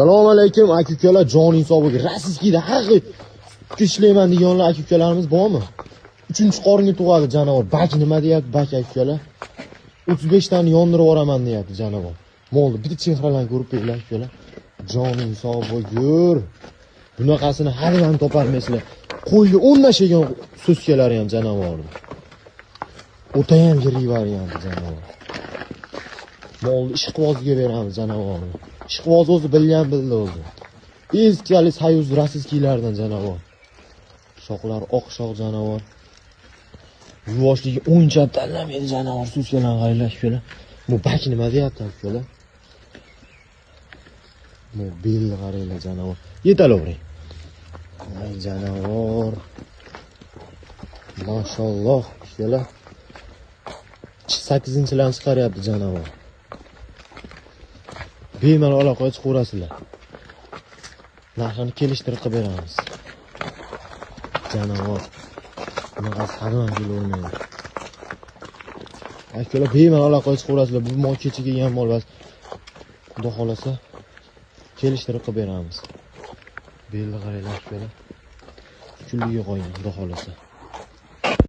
Assalomu alaykum aka-ukalar, jon insobiga rasizkida haqiqiy ishlayman deganlar aka-ukalarimiz bormi? 3-qoringa tug'adi janavar. Bak nima deyapti bak aka-ukalar? 35 tani yondirib yuboraman deyapti janavar. Molni bitta chehralarni ko'rib qo'yinglar aka-ukalar. Jon insobiga. Bunaqasini hali ham topolmaysizlar. Qo'yga 10 tashagan suskalari ham janavorni. O'ta ham yirik varianti janavar. Molni ishqibozga beramiz janavorni. Ishqiboz o'zi bilgan bildi o'zi. Eskali Soyuz rasizkilardan janavar. Shoxlari oq shox janavar. Yuvoshligi o'ncha tanlamaydi janavar suskalarni qaylash kelar. Bu bak nima deyapti ukalar? Bu belli qaranglar janavar. Yetalavering. Ay janavar. Mashalloh ukalar. 8-chilarni chiqaryapti janavar. Bemalol aloqaga chiqaverasizlar. Narxini kelishtirib qilib beramiz. Janavar. Bunaqasi hamma kelolmaydi. Akalar bemalol aloqaga chiqaverasizlar. Bu mol kecha kelgan mol bas. Xudo xolasa kelishtirib qilib beramiz. Belli qaranglar akalar. Kulliga qo'ying, xudo xolasa.